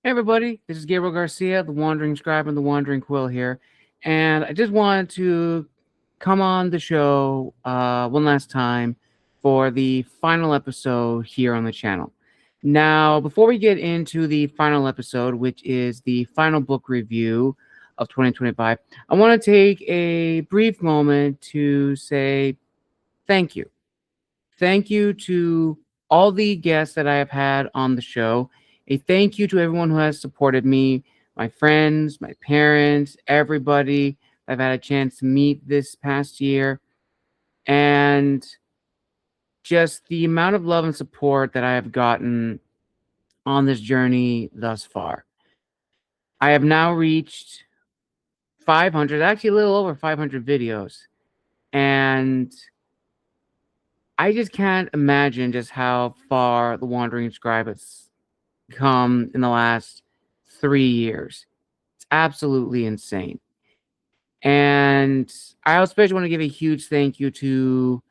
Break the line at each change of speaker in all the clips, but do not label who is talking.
Hey everybody, this is Gabriel Garcia, the Wandering Scribe and the Wandering Quill here, and I just wanted to come on the show one last time for the final episode here on the channel. Now, before we get into the final episode, which is the final book review of 2025, I want to take a brief moment to say thank you. Thank you to all the guests that I have had on the show. A thank you to everyone who has supported me, my friends, my parents, everybody I've had a chance to meet this past year. And just the amount of love and support that I have gotten on this journey thus far. I have now reached 500, actually a little over 500 videos. And I just can't imagine just how far the Wandering Scribe has come in the last 3 years. It's absolutely insane. And I especially want to give a huge thank you to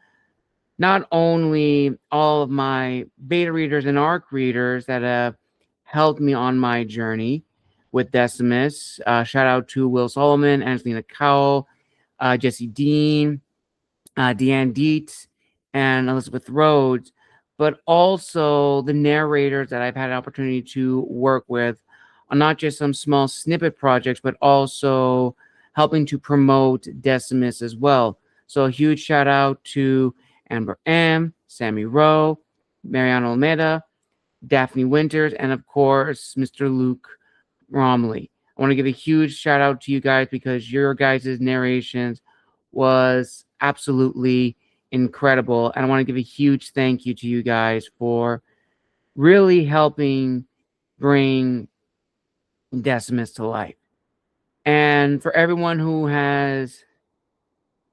not only all of my beta readers and ARC readers that have helped me on my journey with Decimus. Shout out to Will Solomon, Angelina Cowell, Jesse Dean, Deanne Dietz, and Elizabeth Rhodes, but also the narrators that I've had an opportunity to work with on not just some small snippet projects, but also helping to promote Decimus as well. So a huge shout out to Amber M, Sammy Rowe, Mariana Almeida, Daphne Winters, and of course, Mr. Luke Romley. I want to give a huge shout out to you guys because your guys' narrations was absolutely incredible. And I want to give a huge thank you to you guys for really helping bring Decimus to life. And for everyone who has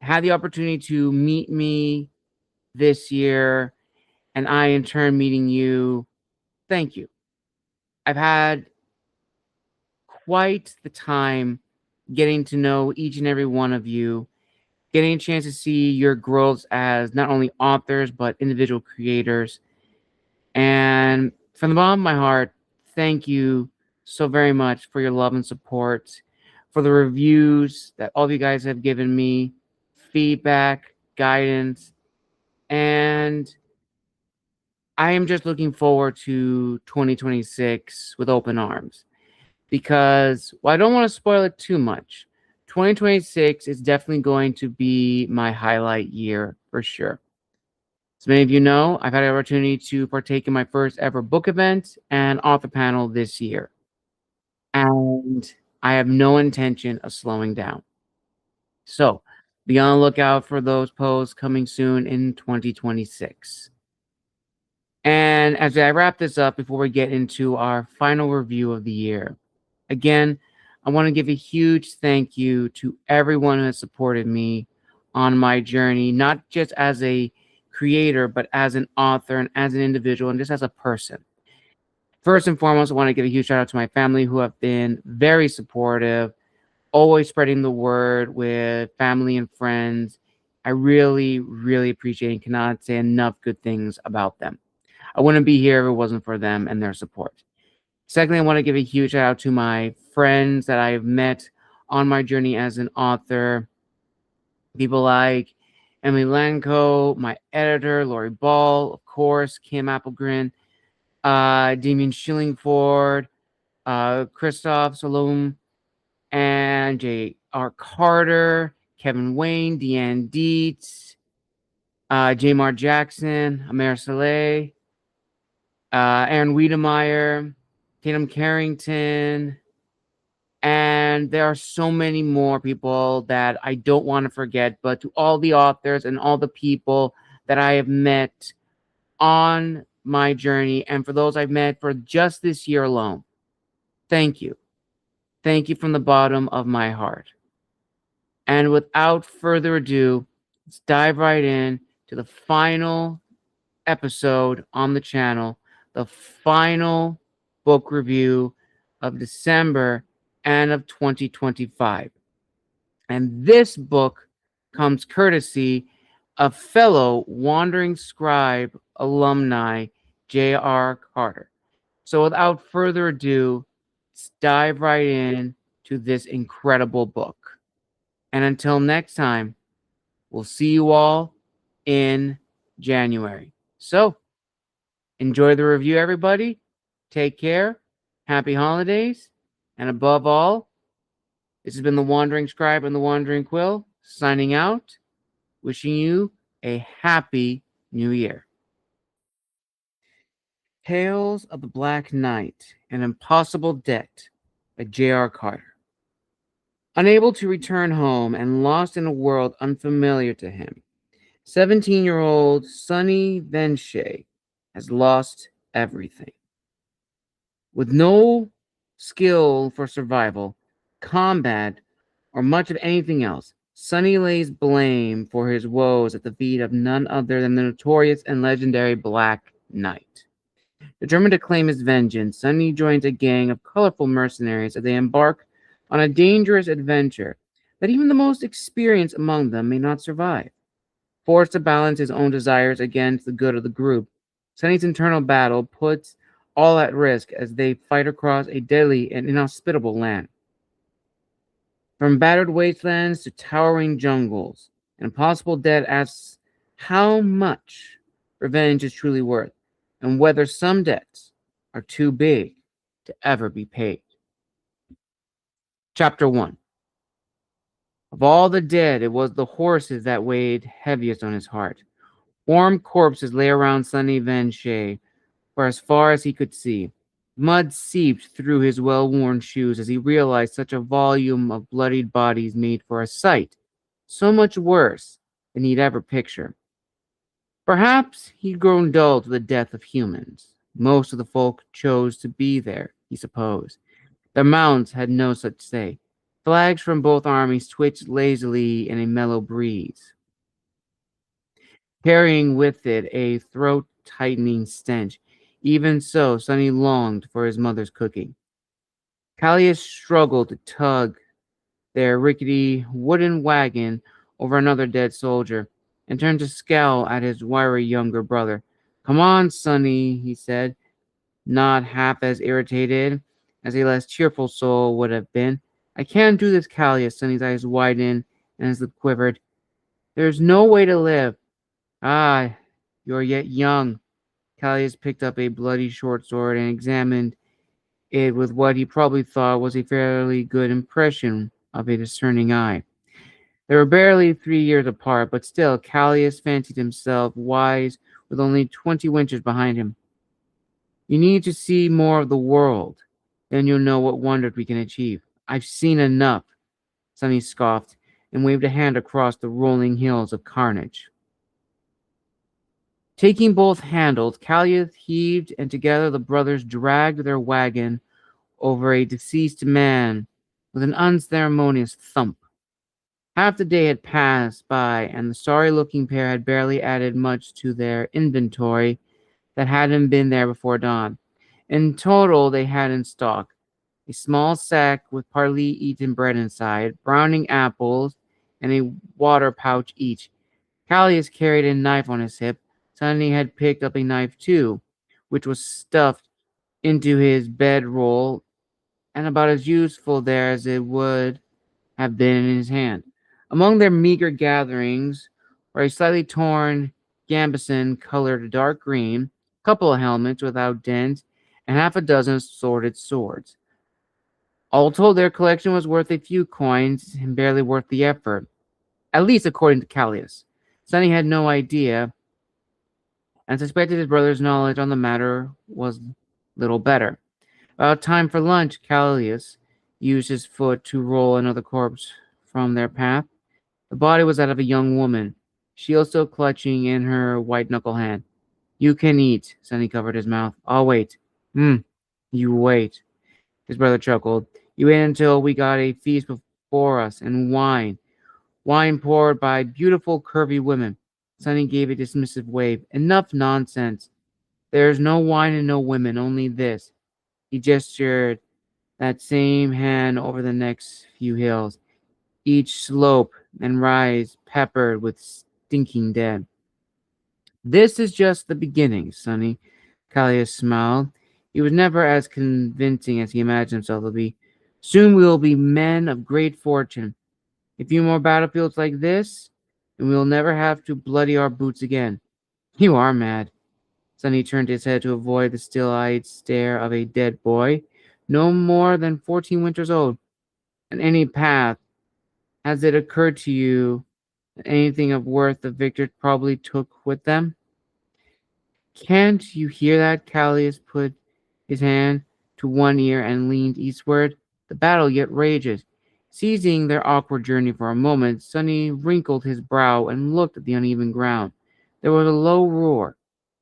had the opportunity to meet me this year, and I in turn meeting you, thank you. I've had quite the time getting to know each and every one of you, getting a chance to see your growths as not only authors, but individual creators. And from the bottom of my heart, thank you so very much for your love and support, for the reviews that all of you guys have given me, feedback, guidance, and I am just looking forward to 2026 with open arms because, well, I don't want to spoil it too much. 2026 is definitely going to be my highlight year for sure. As many of you know, I've had the opportunity to partake in my first ever book event and author panel this year. And I have no intention of slowing down. So be on the lookout for those posts coming soon in 2026. And as I wrap this up, before we get into our final review of the year, again, I want to give a huge thank you to everyone who has supported me on my journey, not just as a creator, but as an author and as an individual and just as a person. First and foremost, I want to give a huge shout out to my family who have been very supportive, always spreading the word with family and friends. I really, really appreciate and cannot say enough good things about them. I wouldn't be here if it wasn't for them and their support. Secondly, I want to give a huge shout out to my friends that I've met on my journey as an author. People like Emily Lanco, my editor, Lori Ball, of course, Kim Applegren, Damien Schillingford, Christoph Salom, and J.R. Carter, Kevin Wayne, Deanne Dietz, Jamar Jackson, Amer Saleh, Aaron Wiedemeyer, Tatum Carrington, and there are so many more people that I don't want to forget. But to all the authors and all the people that I have met on my journey, and for those I've met for just this year alone, thank you. Thank you from the bottom of my heart. And without further ado, let's dive right in to the final episode on the channel, the final book review of December and of 2025. And this book comes courtesy of fellow Wandering Scribe alumni, J.R. Carter. So without further ado, let's dive right in to this incredible book. And until next time, we'll see you all in January. So, enjoy the review, everybody. Take care. Happy holidays. And above all, this has been the Wandering Scribe and the Wandering Quill signing out, wishing you a happy new year. Tales of the Black Knight, An Impossible Debt by J.R. Carter. Unable to return home and lost in a world unfamiliar to him, 17-year-old Sonny Venshay has lost everything. With no skill for survival, combat, or much of anything else, Sonny lays blame for his woes at the feet of none other than the notorious and legendary Black Knight. Determined to claim his vengeance, Sonny joins a gang of colorful mercenaries as they embark on a dangerous adventure that even the most experienced among them may not survive. Forced to balance his own desires against the good of the group, Sonny's internal battle puts all at risk as they fight across a deadly and inhospitable land. From battered wastelands to towering jungles, an impossible debt asks how much revenge is truly worth, and whether some debts are too big to ever be paid. Chapter 1. Of all the dead, it was the horses that weighed heaviest on his heart. Warm corpses lay around Sonny Venshay for as far as he could see. Mud seeped through his well-worn shoes as he realized such a volume of bloodied bodies made for a sight so much worse than he'd ever pictured. Perhaps he'd grown dull to the death of humans. Most of the folk chose to be there, he supposed. Their mounts had no such say. Flags from both armies twitched lazily in a mellow breeze, carrying with it a throat-tightening stench. Even so, Sonny longed for his mother's cooking. Callias struggled to tug their rickety wooden wagon over another dead soldier and turned to scowl at his wiry younger brother. "Come on, Sonny," he said, not half as irritated as a less cheerful soul would have been. "I can't do this, Callias." Sonny's eyes widened and his lip quivered. "There's no way to live." "Ah, you're yet young." Callias picked up a bloody short sword and examined it with what he probably thought was a fairly good impression of a discerning eye. They were barely 3 years apart, but still, Callias fancied himself wise with only 20 winters behind him. "You need to see more of the world. Then you'll know what wonders we can achieve." "I've seen enough," Sonny scoffed and waved a hand across the rolling hills of carnage. Taking both handles, Callias heaved, and together the brothers dragged their wagon over a deceased man with an unceremonious thump. Half the day had passed by, and the sorry-looking pair had barely added much to their inventory that hadn't been there before dawn. In total, they had in stock a small sack with partly eaten bread inside, browning apples, and a water pouch each. Callias carried a knife on his hip. Sonny had picked up a knife too, which was stuffed into his bedroll and about as useful there as it would have been in his hand. Among their meager gatherings were a slightly torn gambeson colored dark green, a couple of helmets without dents, and half a dozen assorted swords. All told, their collection was worth a few coins and barely worth the effort, at least according to Callias. Sonny had no idea and suspected his brother's knowledge on the matter was little better. About time for lunch, Callias used his foot to roll another corpse from their path. The body was that of a young woman, shield still clutching in her white-knuckle hand. "You can eat," Sonny covered his mouth. "I'll wait." You wait," his brother chuckled. "You wait until we got a feast before us, and wine. Wine poured by beautiful, curvy women." Sonny gave a dismissive wave. "Enough nonsense. There's no wine and no women, only this." He gestured that same hand over the next few hills, each slope and rise peppered with stinking dead. "This is just the beginning, Sonny," Callias smiled. He was never as convincing as he imagined himself to be. Soon we will be men of great fortune. A few more battlefields like this, and we will never have to bloody our boots again. You are mad. Sonny turned his head to avoid the still-eyed stare of a dead boy, no more than 14 winters old. On any path, has it occurred to you that anything of worth the victors probably took with them? Can't you hear that? Callias put his hand to one ear and leaned eastward. The battle yet rages. Seizing their awkward journey for a moment, Sonny wrinkled his brow and looked at the uneven ground. There was a low roar,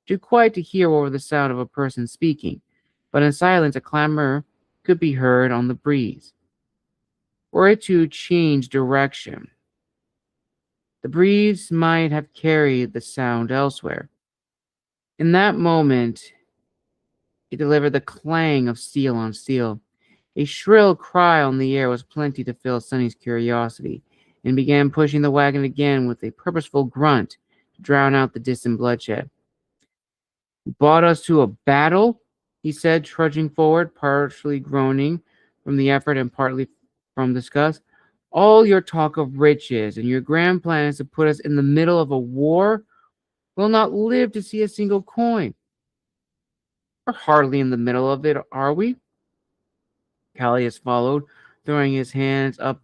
too quiet to hear over the sound of a person speaking, but in silence a clamor could be heard on the breeze. Were it to change direction, the breeze might have carried the sound elsewhere. In that moment, it delivered the clang of steel on steel. A shrill cry on the air was plenty to fill Sonny's curiosity, and began pushing the wagon again with a purposeful grunt to drown out the distant bloodshed. "You brought us to a battle?" he said, trudging forward, partially groaning from the effort and partly from disgust. "All your talk of riches and your grand plans to put us in the middle of a war will not live to see a single coin. We're hardly in the middle of it, are we?" Callias followed, throwing his hands up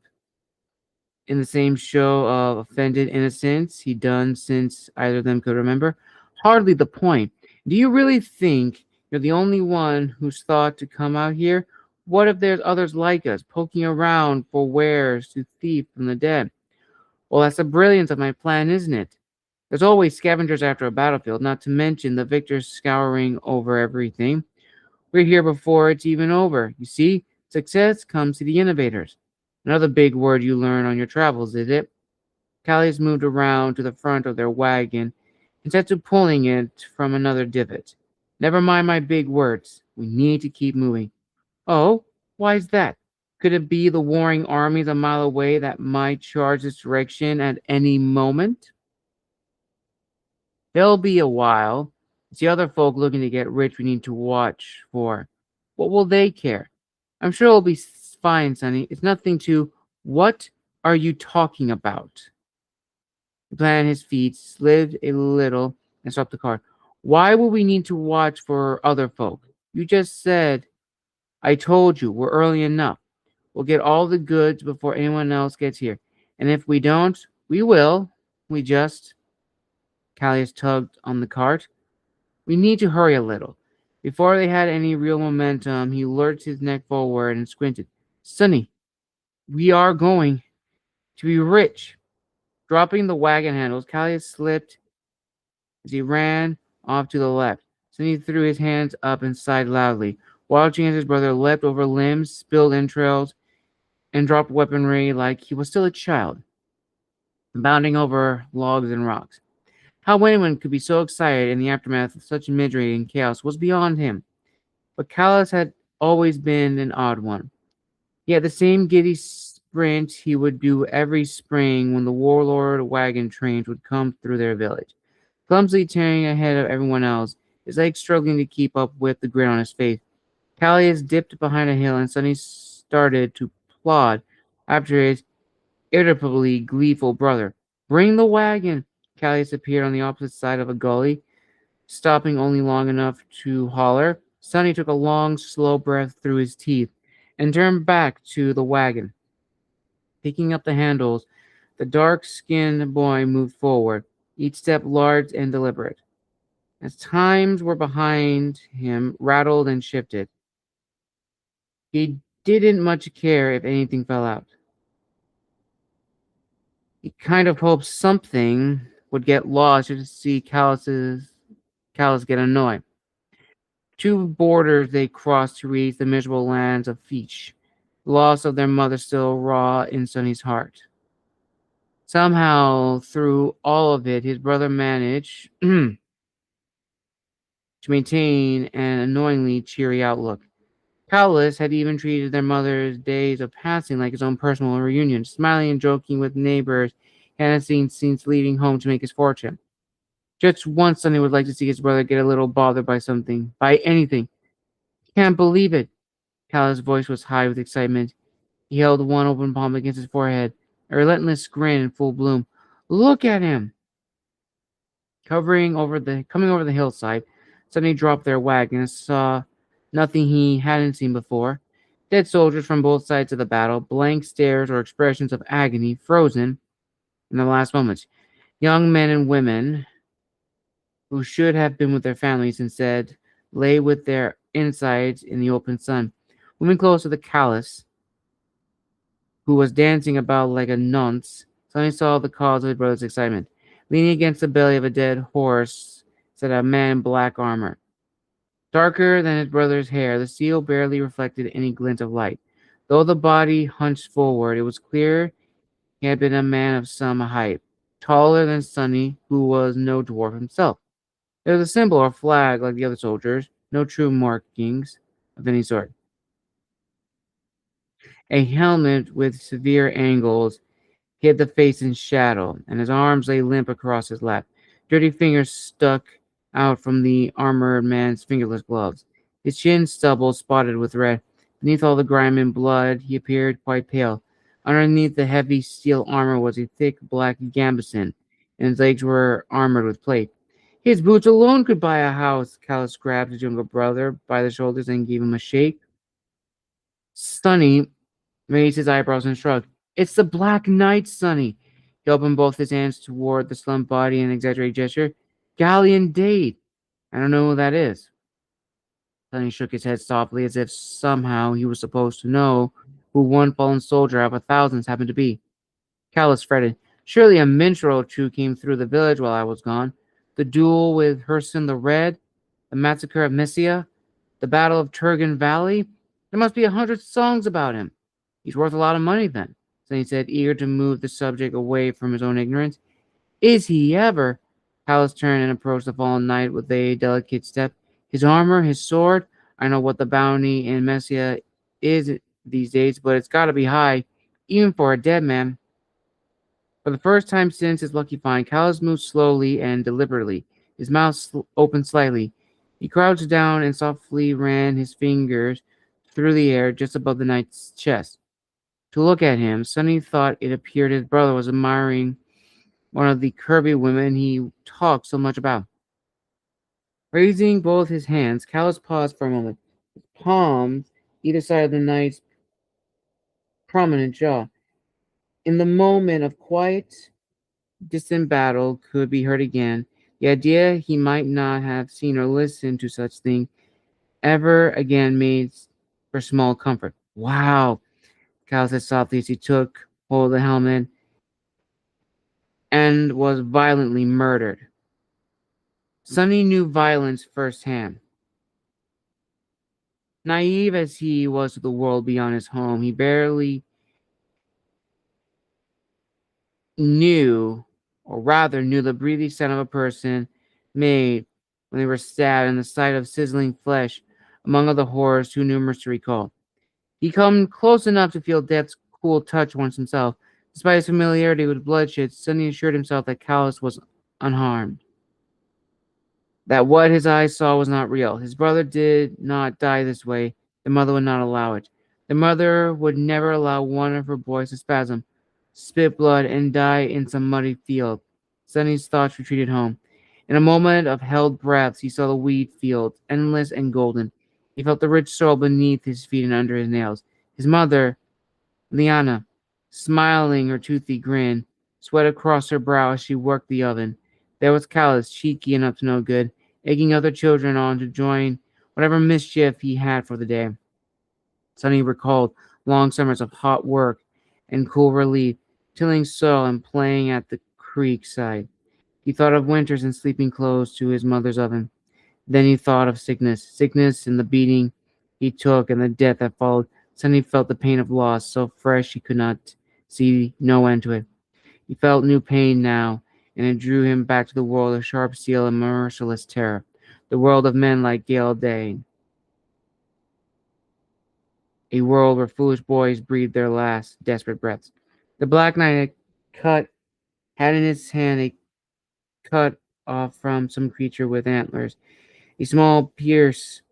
in the same show of offended innocence he'd done since either of them could remember. "Hardly the point. Do you really think you're the only one who's thought to come out here? What if there's others like us, poking around for wares to thieve from the dead? Well, that's the brilliance of my plan, isn't it? There's always scavengers after a battlefield, not to mention the victors scouring over everything. We're here before it's even over. You see, success comes to the innovators. Another big word you learn on your travels, is it?" Callias moved around to the front of their wagon and set to pulling it from another divot. "Never mind my big words. We need to keep moving." "Oh, why's that? Could it be the warring armies a mile away that might charge this direction at any moment?" "There'll be a while. It's the other folk looking to get rich we need to watch for. What will they care? I'm sure it'll be fine, Sonny. It's nothing to—" "What are you talking about?" He planted his feet, slid a little, and stopped the car. "Why would we need to watch for other folk? You just said—" "I told you, we're early enough. We'll get all the goods before anyone else gets here. And if we don't, we will. We just—" Callias tugged on the cart. "We need to hurry a little." Before they had any real momentum, he lurched his neck forward and squinted. "Sonny, we are going to be rich." Dropping the wagon handles, Callias slipped as he ran off to the left. Sonny threw his hands up and sighed loudly, watching as his brother leapt over limbs, spilled entrails, and dropped weaponry like he was still a child, bounding over logs and rocks. How anyone could be so excited in the aftermath of such misery and chaos was beyond him. But Callias had always been an odd one. He had the same giddy sprint he would do every spring when the warlord wagon trains would come through their village, clumsily tearing ahead of everyone else, his legs struggling to keep up with the grin on his face. Callias dipped behind a hill and suddenly started to plod after his irritably gleeful brother. "Bring the wagon!" Callias appeared on the opposite side of a gully, stopping only long enough to holler. Sonny took a long, slow breath through his teeth and turned back to the wagon. Picking up the handles, the dark-skinned boy moved forward, each step large and deliberate. As times were behind him rattled and shifted, he didn't much care if anything fell out. He kind of hoped something would get lost just to see Callis get annoyed. Two borders they crossed to reach the miserable lands of Feech, the loss of their mother still raw in Sonny's heart. Somehow, through all of it, his brother managed to maintain an annoyingly cheery outlook. Callis had even treated their mother's days of passing like his own personal reunion, smiling and joking with neighbors he hadn't seen since leaving home to make his fortune. Just once Sonny would like to see his brother get a little bothered by something, by anything. Can't believe it. Call's voice was high with excitement. He held one open palm against his forehead, a relentless grin in full bloom. Look at him! Coming over the hillside, suddenly dropped their wagon and saw nothing he hadn't seen before. Dead soldiers from both sides of the battle, blank stares or expressions of agony, frozen in the last moments. Young men and women who should have been with their families instead lay with their insides in the open sun. Women close to the callous, who was dancing about like a nunce, suddenly saw the cause of his brother's excitement. Leaning against the belly of a dead horse sat a man in black armor. Darker than his brother's hair, the steel barely reflected any glint of light. Though the body hunched forward, it was clear he had been a man of some height, taller than Sonny, who was no dwarf himself. There was a symbol or flag like the other soldiers, no true markings of any sort. A helmet with severe angles hid the face in shadow, and his arms lay limp across his lap. Dirty fingers stuck out from the armored man's fingerless gloves. His chin stubble spotted with red. Beneath all the grime and blood, he appeared quite pale. Underneath the heavy steel armor was a thick black gambeson, and his legs were armored with plate. His boots alone could buy a house. Callus grabbed his younger brother by the shoulders and gave him a shake. Sonny raised his eyebrows and shrugged. It's the Black Knight, Sonny. He opened both his hands toward the slumped body in an exaggerated gesture. Galleon Date. I don't know who that is. Sonny shook his head softly as if somehow he was supposed to know who one fallen soldier out of thousands happened to be. Callus fretted. Surely a minstrel or two came through the village while I was gone. The duel with Herson the Red, the massacre of Messia, the battle of Turgan Valley. There must be 100 songs about him. He's worth a lot of money then, Sonny said, eager to move the subject away from his own ignorance. Is he ever? Callus turned and approached the fallen knight with a delicate step. His armor, his sword. I know what the bounty in Messia is these days, but it's got to be high, even for a dead man. For the first time since his lucky find, Callus moved slowly and deliberately, his mouth opened slightly. He crouched down and softly ran his fingers through the air just above the knight's chest. To look at him, Sonny thought it appeared his brother was admiring one of the curvy women he talked so much about. Raising both his hands, Callus paused for a moment, his palms either side of the knight's prominent jaw. In the moment of quiet, distant battle could be heard again, the idea he might not have seen or listened to such thing ever again made for small comfort. Wow, Callus said softly as he took hold of the helmet and was violently murdered. Sonny knew violence firsthand. Naive as he was to the world beyond his home, he barely knew, or rather knew the breathing sound of a person made when they were stabbed and the sight of sizzling flesh among other horrors too numerous to recall. He come close enough to feel death's cool touch once himself. Despite his familiarity with bloodshed, Sonny assured himself that Callus was unharmed, that what his eyes saw was not real. His brother did not die this way. The mother would not allow it. The mother would never allow one of her boys to spasm, spit blood, and die in some muddy field. Sonny's thoughts retreated home. In a moment of held breaths, he saw the wheat fields, endless and golden. He felt the rich soil beneath his feet and under his nails. His mother, Liana, smiling her toothy grin, sweat across her brow as she worked the oven. There was Callus, cheeky and up to no good, egging other children on to join whatever mischief he had for the day. Sonny recalled long summers of hot work and cool relief, tilling soil and playing at the creek side. He thought of winters and sleeping close to his mother's oven. Then he thought of sickness and the beating he took and the death that followed. Sonny felt the pain of loss, so fresh he could not see no end to it. He felt new pain now, and it drew him back to the world of sharp steel and merciless terror, the world of men like Gale Day, a world where foolish boys breathed their last desperate breaths. The Black Knight had in his hand a cut off from some creature with antlers, a small piece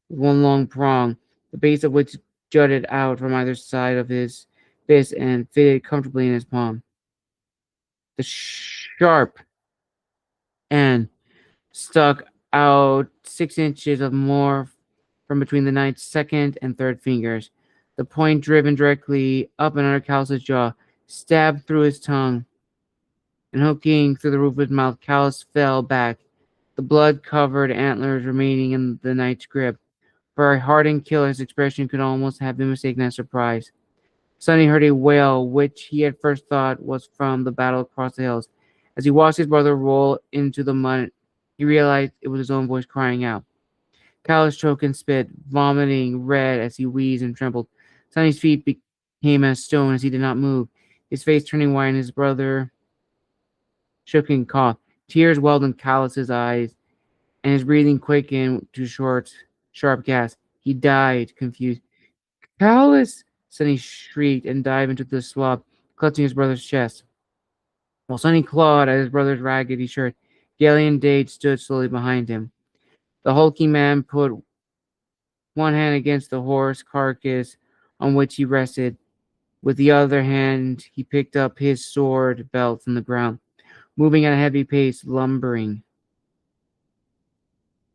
with one long prong, the base of which jutted out from either side of his fist and fitted comfortably in his palm. The sharp end stuck out 6 inches or more from between the knight's second and third fingers. The point driven directly up and under Callus's jaw, stabbed through his tongue, and hooking through the roof of his mouth. Callus fell back, the blood-covered antlers remaining in the knight's grip. For a hardened killer, his expression could almost have been mistaken as surprise. Sonny heard a wail, which he at first thought was from the battle across the hills. As he watched his brother roll into the mud, he realized it was his own voice crying out. Callus choked and spit, vomiting red as he wheezed and trembled. Sonny's feet became as stone as he did not move, his face turning white, and his brother shook and coughed. Tears welled in Callus's eyes, and his breathing quickened to short, sharp gasps. He died, confused. Callus! Sonny shrieked and dived into the swamp, clutching his brother's chest. While Sonny clawed at his brother's raggedy shirt, Galen Dade stood slowly behind him. The hulking man put one hand against the horse carcass on which he rested. With the other hand, he picked up his sword belt from the ground, moving at a heavy pace, lumbering.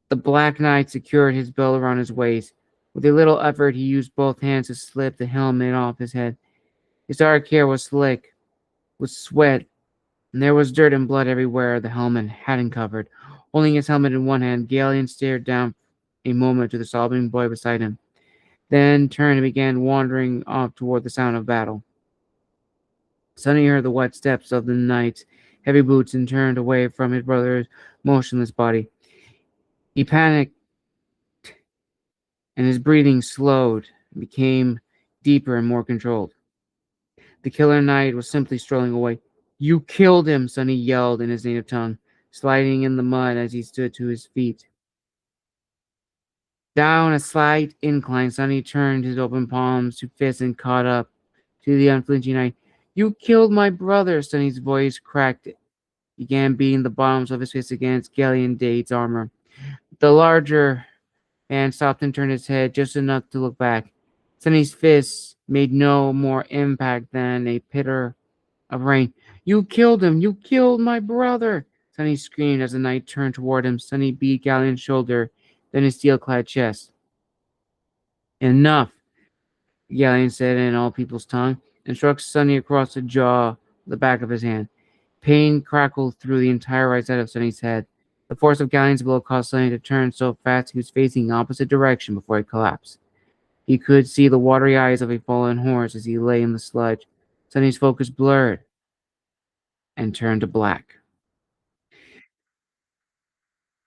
The Black Knight secured his belt around his waist. With a little effort, he used both hands to slip the helmet off his head. His dark hair was slick with sweat, and there was dirt and blood everywhere the helmet hadn't covered. Holding his helmet in one hand, Galen stared down a moment to the sobbing boy beside him, then turned and began wandering off toward the sound of battle. Sonny heard the wet steps of the knight's heavy boots and turned away from his brother's motionless body. He panicked, and his breathing slowed and became deeper and more controlled. The killer knight was simply strolling away. "You killed him," Sonny yelled in his native tongue, sliding in the mud as he stood to his feet. Down a slight incline, Sonny turned his open palms to fists and caught up to the unflinching knight. "You killed my brother," Sonny's voice cracked. Began beating the bottoms of his fists against Galen Dade's armor. The larger man stopped and turned his head just enough to look back. Sonny's fists made no more impact than a pitter of rain. "You killed him! You killed my brother!" Sonny screamed as the knight turned toward him. Sonny beat Galen's shoulder, then his steel-clad chest. "Enough," Galen said in all people's tongue, and struck Sonny across the jaw with the back of his hand. Pain crackled through the entire right side of Sonny's head. The force of Galen's blow caused Sonny to turn so fast he was facing the opposite direction before he collapsed. He could see the watery eyes of a fallen horse as he lay in the sludge. Sonny's focus blurred and turned to black.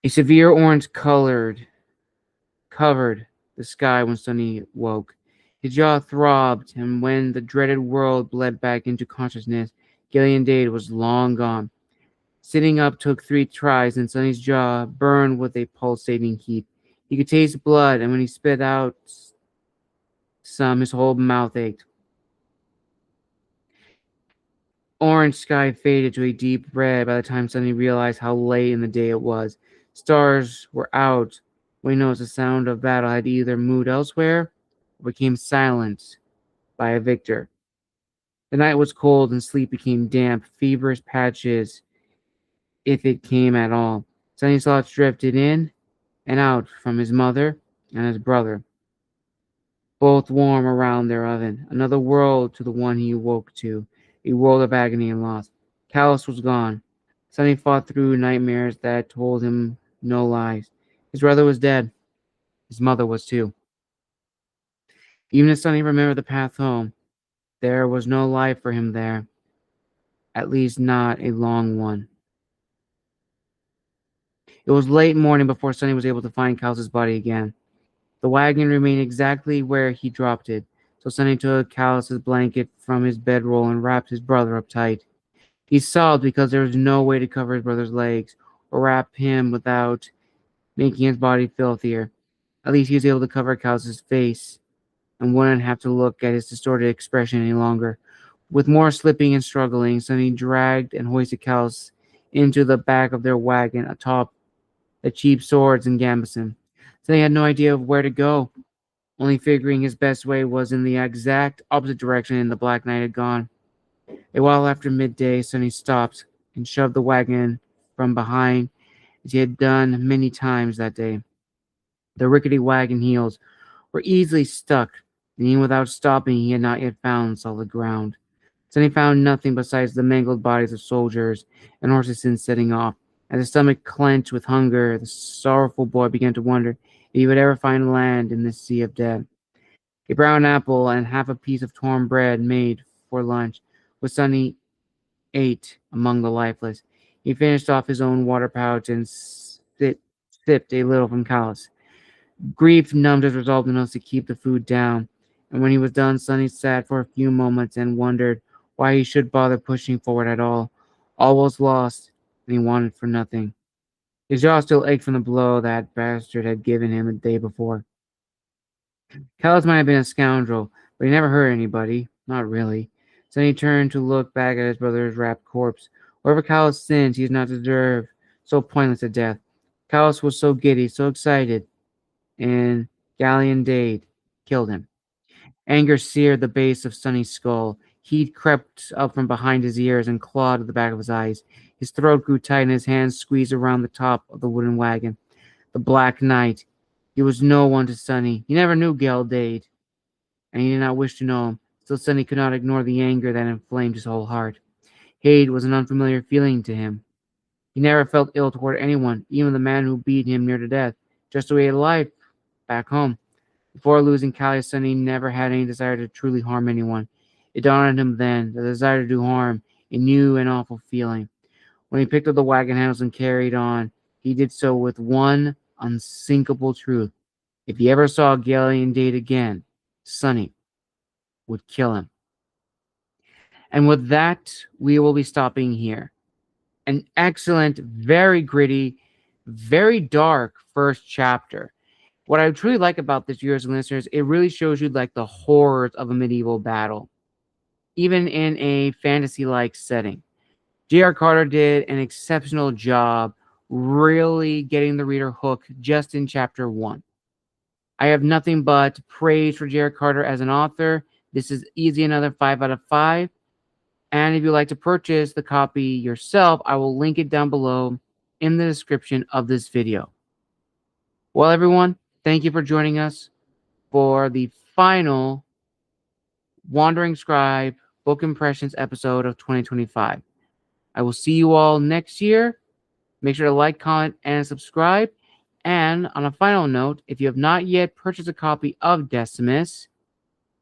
A severe orange covered the sky when Sonny woke. His jaw throbbed, and when the dreaded world bled back into consciousness, Gillian Dade was long gone. Sitting up took 3 tries, and Sonny's jaw burned with a pulsating heat. He could taste blood, and when he spit out some, his whole mouth ached. Orange sky faded to a deep red by the time Sonny realized how late in the day it was. Stars were out when he noticed the sound of battle had either moved elsewhere or became silent by a victor. The night was cold and sleep became damp, feverish patches, if it came at all. Sonny's thoughts drifted in and out from his mother and his brother, both warm around their oven. Another world to the one he awoke to, a world of agony and loss. Callus was gone. Sonny fought through nightmares that told him no lies. His brother was dead. His mother was too. Even as Sonny remembered the path home, there was no life for him there. At least not a long one. It was late morning before Sonny was able to find Callus's body again. The wagon remained exactly where he dropped it, so Sonny took Callus's blanket from his bedroll and wrapped his brother up tight. He sobbed because there was no way to cover his brother's legs or wrap him without making his body filthier. At least he was able to cover Callus's face and wouldn't have to look at his distorted expression any longer. With more slipping and struggling, Sonny dragged and hoisted Callus into the back of their wagon atop the cheap swords and gambeson. Sonny had no idea of where to go, only figuring his best way was in the exact opposite direction and the Black Knight had gone. A while after midday, Sonny stopped and shoved the wagon from behind as he had done many times that day. The rickety wagon wheels were easily stuck, and even without stopping, he had not yet found solid ground. Sonny found nothing besides the mangled bodies of soldiers and horses since setting off. As his stomach clenched with hunger, the sorrowful boy began to wonder if he would ever find land in this sea of death. A brown apple and half a piece of torn bread made for lunch was Sonny ate among the lifeless. He finished off his own water pouch and sipped a little from Callus. Grief numbed his resolve enough to keep the food down, and when he was done, Sonny sat for a few moments and wondered why he should bother pushing forward at all. All was lost, and he wanted for nothing. His jaw still ached from the blow that bastard had given him the day before. Callus might have been a scoundrel, but he never hurt anybody. Not really. So then he turned to look back at his brother's wrapped corpse. Whatever Callus sinned, he does not deserve so pointless a death. Callus was so giddy, so excited, and Galleon Dade killed him. Anger seared the base of Sonny's skull. Heat crept up from behind his ears and clawed at the back of his eyes. His throat grew tight and his hands squeezed around the top of the wooden wagon. The Black Knight. He was no one to Sonny. He never knew Gale Dade, and he did not wish to know him. Still, Sonny could not ignore the anger that inflamed his whole heart. Hate was an unfamiliar feeling to him. He never felt ill toward anyone, even the man who beat him near to death, just the way he had life back home. Before losing Callie, Sonny never had any desire to truly harm anyone. It dawned on him then, the desire to do harm, a new and awful feeling. When he picked up the wagon handles and carried on, he did so with one unsinkable truth. If he ever saw Galleon Dade again, Sonny would kill him. And with that, we will be stopping here. An excellent, very gritty, very dark first chapter. What I truly like about this, viewers and listeners, it really shows you like the horrors of a medieval battle, even in a fantasy-like setting. J.R. Carter did an exceptional job really getting the reader hooked just in chapter 1. I have nothing but praise for J.R. Carter as an author. This is easy another 5 out of 5. And if you'd like to purchase the copy yourself, I will link it down below in the description of this video. Well, everyone, thank you for joining us for the final Wandering Scribe Book Impressions episode of 2025. I will see you all next year. Make sure to like, comment, and subscribe. And on a final note, if you have not yet purchased a copy of Decimus,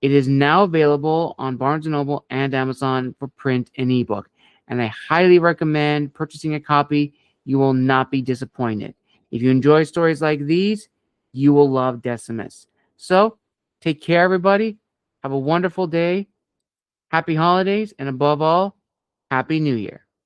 it is now available on Barnes & Noble and Amazon for print and ebook. And I highly recommend purchasing a copy. You will not be disappointed. If you enjoy stories like these, you will love Decimus. So, take care, everybody. Have a wonderful day. Happy holidays. And above all, Happy New Year.